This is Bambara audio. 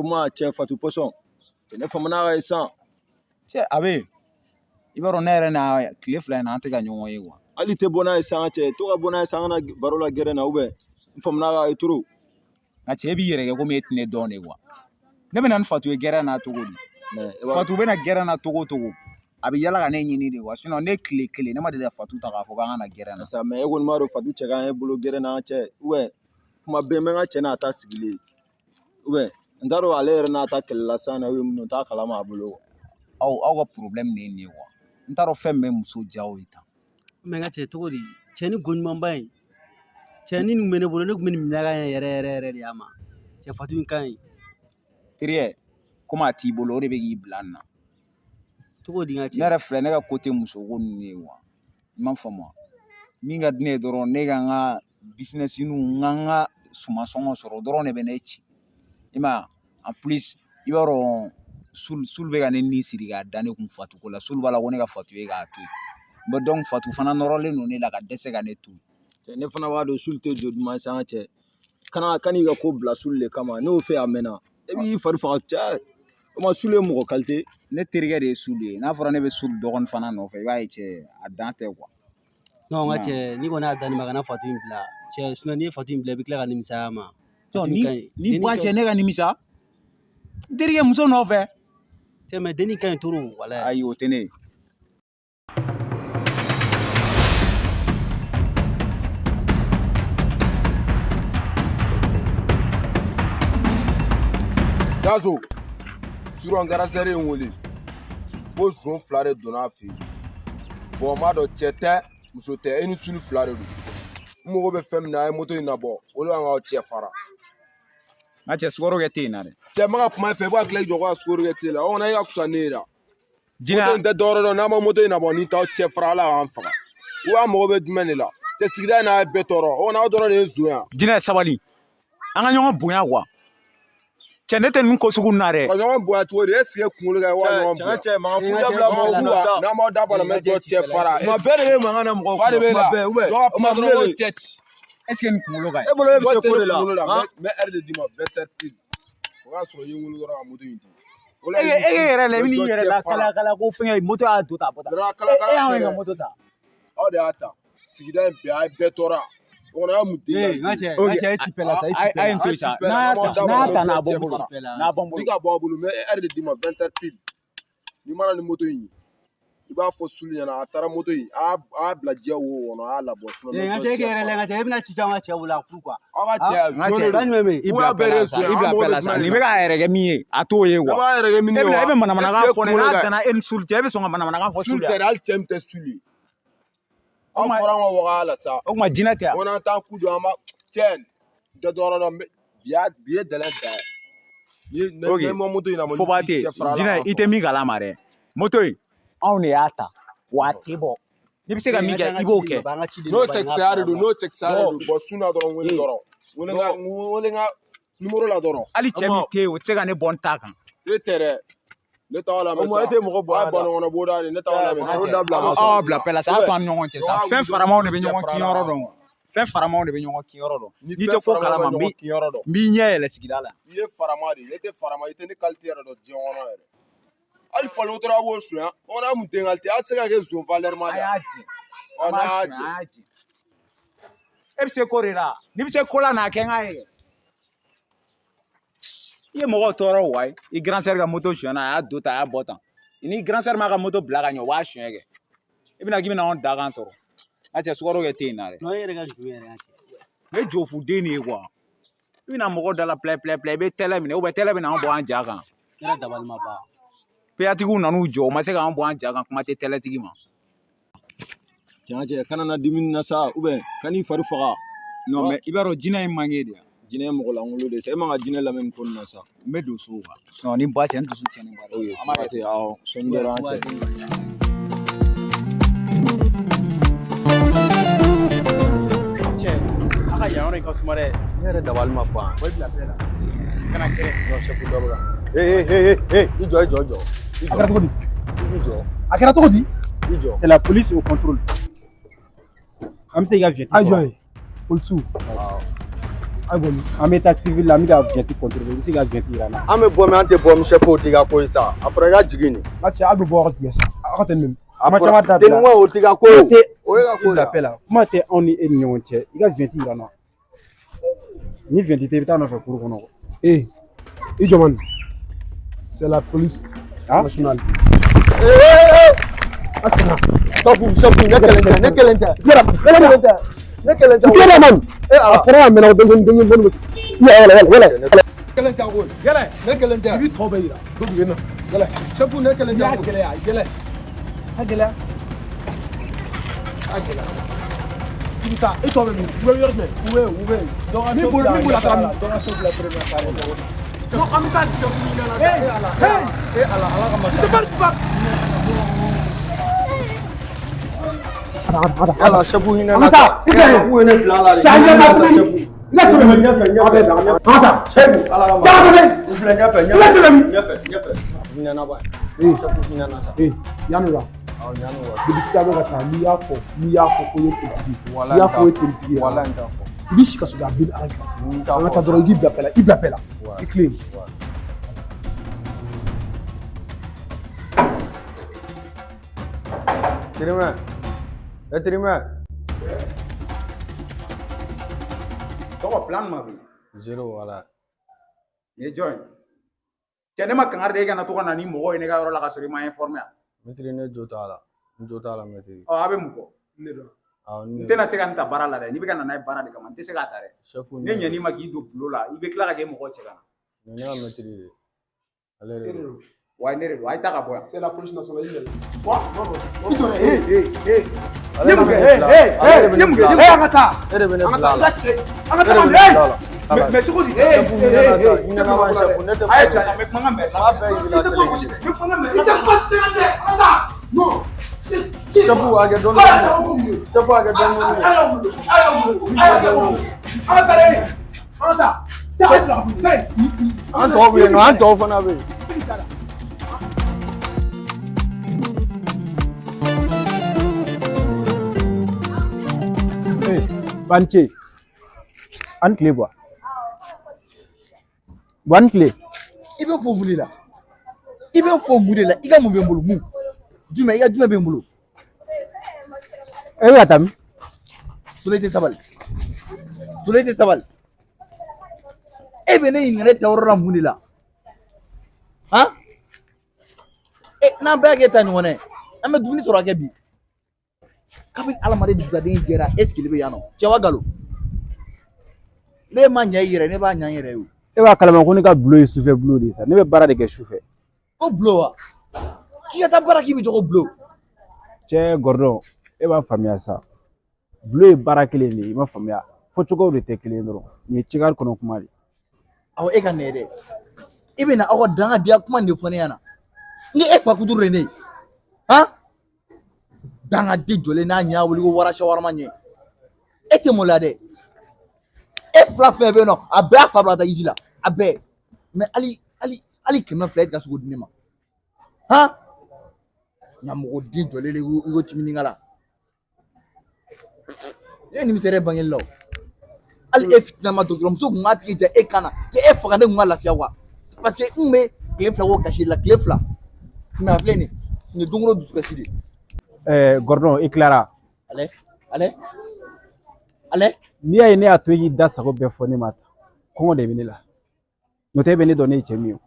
moi cɛ fatu pɔsɔn cɛ ne famana ka ye san cɛ a bɛ i b'a dɔn ne yɛrɛ na tile fila in na an tɛ ka ɲɔgɔn ye wa hali tɛ bɔ n'a ye san cɛ to ka bɔ n'a ye san kana baro la gɛrɛ na n famana ka ye toro nka cɛ b'i yɛrɛ kɛ komi e tɛ ne dɔn de wa ne bɛna ni fatu ye gɛrɛ na cogo di fatu bɛna gɛrɛ na togo togo a bɛ yala ka ne ɲini de wa sinon ne tile kelen ne ma deli ka fatu ta k'a fɔ k'an kana gɛrɛ na mais e kɔni b'a dɔn fatu cɛ k'an e bolo gɛrɛ na cɛ kuma bɛɛ n bɛ n ka cɛ n'a ta sigilen n t'a dɔn ale yɛrɛ n'a ta kɛlɛla san na n t'a kalama a bolo aw ka problème de ye nin ye wa n t'a dɔn fɛn min bɛ muso diya o ye tan mais n ka cɛ cogo di cɛ ni goɲumanba in cɛ ni nin bɛ ne bolo ne tun bɛ nin minɛ ka ɲɛ yɛrɛ yɛrɛ yɛrɛ de a ma cɛ fatu in ka ɲi teriyɛ komi a t'i bolo o de bɛ k'i bila nin na cogo di n ka cɛ ne yɛrɛ filɛ ne ka côté musoko ninnu ye wa i m'a faamu wa min ka di ne ye dɔrɔn ne ka n ka business n ka suma sɔngɔ sɔrɔ dɔrɔn de bɛ ne ci i m'a ye en plus i b'a dɔn Sulu bɛ ka ne ni siri k'a da ne kun fatu ko la Sulu b'a la ko ne ka fatu ye k'a to yen donc fatu fana nɔrɔlen don ne la ka dɛsɛ ka ne to yen ne fana b'a dɔn Sulu tɛ jɔ duman san cɛ kan'i ka ko bila Sulu de kama n'o fɛ a mɛnna e b'i fari faga cɛ o ma Sulu ye mɔgɔ qualité ne terikɛ de ye Sulu ye n'a fɔra ne bɛ Sulu dɔgɔnin fana nɔfɛ i b'a ye cɛ a dan tɛ quoi non n ka cɛ n'i kɔni y'a dan ne ma kana fatu in bila cɛ sinon n'i ye fatu in bila i bɛ tila ka nimisaya ma ni bɔ cɛ ne ka nimisa n terikɛ muso nɔfɛ cɛ mais denni ka ɲi toro walayi ayi o tɛ ne ye Gazo suran garasɛri in wele ko zon fila de donna a fɛ yen bon n b'a dɔn cɛ tɛ muso tɛ e ni Sulu fila de don n mago bɛ fɛn min na a ye moto in labɔ o de y'an ka cɛ fara n ka cɛ sukaro kɛ te yen na dɛ cɛ n bɛ ka kuma i fɛ i b'a tila i jɔ ko ka sukaro kɛ te la o kɔnɔ e ka kusa ne ye da jinɛ moto in tɛ dɔwɛrɛ dɔn n'a ma moto in labɔ ni t'aw cɛ fara ala k'an faga ou a mago bɛ jumɛn de la cɛ sigida in na a ye bɛɛ tɔɔrɔ o kɔnɔ aw dɔrɔn de ye zon yan jinɛ sabali an ka ɲɔgɔn bonya quoi cɛ ne tɛ nin ko sugu na dɛ ka ɲɔgɔn bonya cogo di e sigi kunkolo kan wa ɲɔgɔn bonya cɛ mankan fu dabila mɔgɔ fu sa n'a m'aw da bɔ la n bɛ dɔ cɛ fara kuma bɛɛ de bɛ mankan na mɔgɔ fa de bɛ la dɔgɔ kuma dɔrɔn ko cɛ ci est ce que nin kunkolo ka ɲi e bolo e bɛ se ko de la n bɛ heure de d'i ma 20h pile o y'a sɔrɔ i ye n wele dɔrɔn ka moto in di e yɛrɛ la i bɛ n'i yɛrɛ la kala ko fɛngɛ moto y'a to ta bɔ ta e y'anw ye ka moto ta aw de y'a ta sigida in bɛɛ a ye bɛɛ tɔɔrɔ o kɔnɔ a y'a mun den n ka cɛ e ci pɛɛ la sa a ye n to yen sa n'a y'a ta n'a bɔ n bolo n'a bɔ n bolo i ka bɔ a bolo n bɛ heure de d'i ma 20h pile n'i mana ni moto in ye i b'a fɔ Sulu ɲɛna a taara moto in a y'a bila jɛ wo kɔnɔ a y'a labɔ n ka cɛ e yɛrɛ la n ka cɛ e bɛna ci caman cɛ bolo a kuru quoi aw ka cɛ n ka cɛ i bila pɛɛ la sa nin bɛ k'a yɛrɛ kɛ min ye a t'o ye wa i b'a yɛrɛ kɛ min ye wa e bɛ manamanakan fɔ ne n'a danna e ni Sulu cɛ e bɛ sɔn ka manamanakan fɔ Sulu Sulu tɛ hali cɛ min tɛ Sulu ye aw fɔra an ka waga la sa o tuma jinɛ tɛ o n'an t'an ku don an b'a cɛ n tɛ dɔwɛrɛ dɔn bi ye dɛlɛ da ye ne ma moto in na fo b'a tɛ jinɛ i tɛ min kalama dɛ moto in anw de y'a ta wa a tɛ bɔ n'i bɛ se ka min kɛ i b'o kɛ n'o cɛkisɛya de don bon sun na dɔrɔn wele n ka numéro la dɔrɔn hali cɛ min tɛ yen o tɛ se ka ne bɔ n ta kan e tɛ dɛ ne t'aw lamɛn sa e tɛ mɔgɔ bɔ a bɔ ɲɔgɔn b'o da de ne t'aw lamɛn sa aw bila pɛɛ la sa a to an ni ɲɔgɔn cɛ sa fɛn faramaw de bɛ ɲɔgɔn kinyɔrɔ dɔn fɛn faramaw de bɛ ɲɔgɔn kinyɔrɔ dɔn n'i tɛ ko kalama n b'i ɲɛ yɛlɛ sigida la i ye farama de ye ne tɛ farama i tɛ ne qualité yɛrɛ dɔn diɲɛ kɔnɔ yɛrɛ hali falo tora a b'o sonya o kɔnɔ a mun tɛ n qualité a tɛ se ka kɛ zon valeur ma de a y'a jɛ n'a y'a jɛ e bɛ se ko de la n'i bɛ se ko la n'a kɛ n k'a ye i ye mɔgɔw tɔɔrɔ wa i grand sœur ka moto sonyɛna a y'a don tan a y'a bɔ tan ni grand sœur m'a ka moto bila ka ɲɛ o b'a sonyɛ kɛ i bɛna k'i bɛna anw da kan tɔɔrɔ a cɛ sukaro kɛ te yen na dɛ non e yɛrɛ ka juru yɛrɛ ne jofuden de ye quoi i bɛna mɔgɔw da la pilɛ i bɛ tɛlɛ minɛ ou bien tɛlɛ bɛna anw bɔ an ja kan e yɛrɛ dabali ma ban peyatigiw nan'u jɔ u ma se k'an bɔ an ja kan kuma tɛ tɛlɛtigi ma tiɲɛ cɛ kana na dimi na sa ou bien kan'i fari faga non mais i b'a dɔn jinɛ ye mange de ye jinɛ ye mɔgɔ lankolon de ye sa e man ka jinɛ lamɛn nin ko nin na sa n bɛ don so quoi sinon ni ba cɛ n dusu cɛnni ba an b'a kɛ ten awɔ sɔnni dɔ la an cɛ a ka yan yɔrɔ in ka suma dɛ ne yɛrɛ dabali ma ban o bila bɛɛ la kana kɛrɛ non chef dɔ bɛ ka i jɔ a kɛra cogo di i jɔ a kɛra cogo di i jɔ c'est la police au contrôle an bɛ se k'i ka viette a jɔ ye polisiw An bɛ taa civil la an bɛ ka vignette contrôler i bɛ se ka vignette yira n na. An bɛ bɔ min an tɛ bɔ min chef o t'i ka ko ye sa a fɔra i ka jigin nin. N ka cɛ a bɛ bɔ yɔrɔ jumɛn sa a ka tɛ nin kuma caman dabila denni o t'i ka ko ye o ye ka ko ye la kuma tɛ anw ni e ni ɲɔgɔn cɛ i ka vignette yira n na ni vignette tɛ i bɛ taa nɔfɛ cour kɔnɔ. I jɔ man c'est la police nationale. Sabu ne kelen tɛ ne kelen tɛ ne kelen tɛ Kira man a fɔra a mɛna den yala kelen tɛ ko yɛlɛ ne kelen tɛ i bɛ tɔ bɛɛ yira dɔ bɛ na yɛlɛ sabu ne kelen tɛ gɛlɛya yɛlɛ a gɛlɛya i bɛ taa i tɔ bɛ min u bɛ yɔrɔ jumɛn u bɛ min bolo taa min dɔ ka so bila premier carré non an bɛ taa sabu ɲinana ala ka masa yala chef hinɛ na sa i ka ku ne bila la de ne tɛmɛ bɛ ɲɛfɛ ɲɛfɛ ala ɲɛfɛ hinɛ na ba chef hinɛ na sa yanni la i bɛ se ka taa n'i y'a fɔ ko ye politigi n'i y'a fɔ ko ye politigi wala n t'a fɔ i bɛ si ka so a bɛ ala an ka taa dɔrɔn i k'i bila bɛɛ la i bila bɛɛ la i tilen Tirimɛ Tirimɛ tɔgɔ plan ma bi zero wala ni join cɛ ne ma kangari de e kana to ka na ni mɔgɔ ye ne ka yɔrɔ la ka sɔrɔ i ma informé a mɛtiri ne jo t'a la n jo t'a la mɛtiri a bɛ mun fɔ n tɛna se ka n ta baara la dɛ n'i bɛ ka na n'a ye baara de kama n tɛ se k'a ta dɛ ne ɲɛn'i ma k'i don bulon la i bɛ tila ka kɛ mɔgɔ cɛ ka na ne ka mɛtiri de ale de don wa ne de don a ye ta ka bɔ yan c'est la police nationale ne mun kɛ an ka taa e de bɛ ne bila la an ka taa mais cogo di ne tɛ a ye to sa mɛ kumakan bɛɛ a bɛɛ y'i la sɛbɛn i tɛ kuma tɛ ka se an ka taa non Chapu agak dong. Chapu agak dong. An tɔw fana bɛ yen. Banche an tile bɔ ban tile I bɛ fɔ mun de la i bɛ fɔ mun de la i ka mun bɛ n bolo mun jumɛn i ka jumɛn bɛ n bolo e bɛ ka taa min Sule tɛ sabali e bɛ ne ɲininka ne tayɔrɔ la mun de la han n'an bɛɛ kɛ ta ɲɔgɔn dɛ an bɛ dumuni sɔrɔ kɛ bi kabini adamaden dugujaden jɛra est-ce que ne bɛ yan nɔ cɛ wa nkalon ne ma ɲɛ i yɛrɛ ne b'a ɲɛ n yɛrɛ ye o e b'a kalama ko ne ka bulon ye sufɛ bulon de ye sa ne bɛ baara de kɛ sufɛ ko bulon wa k'i ka taa baara k'i bɛ jɔ ko bulon cɛ gɔrdɔn e b'a faamuya sa bulon ye baara kelen de ye i ma faamuya fɔcogow de tɛ kelen ye dɔrɔn nin ye cikari kɔnɔ kuma de awɔ e ka nɛ dɛ i bɛ na aw ka dangadenya kuma nin de fɔ ne ɲɛna n ye e fa kuturu de ne ye han dangaden jɔlen n'a ɲɛ wuli ko warasɛ warama ɲɛ e tɛ maloya dɛ e fila fɛn bɛ yen nɔ a bɛɛ y'a fa bila ka taa hiji la a bɛɛ mais hali 100 e tɛ ka se k'o di ne ma han ɲamɔgɔden jɔlen i ko timinikala e ye nimisɛrɛ bangeli la o hali e fitinama dɔgɔtɔrɔ muso kun b'a tigi ja e kan na k'e faga ne kun ka lafiya wa parce que n kun bɛ tile fila ko kasi la tile fila mais a filɛ nin ye don o don dusukasi de gɔrdɔn i tilara ale n'i y'a ye ne y'a to i k'i da sago bɛɛ fɔ ne ma ta kɔngɔ de bɛ ne la n'o tɛ e bɛ ne dɔn ne ye cɛ min ye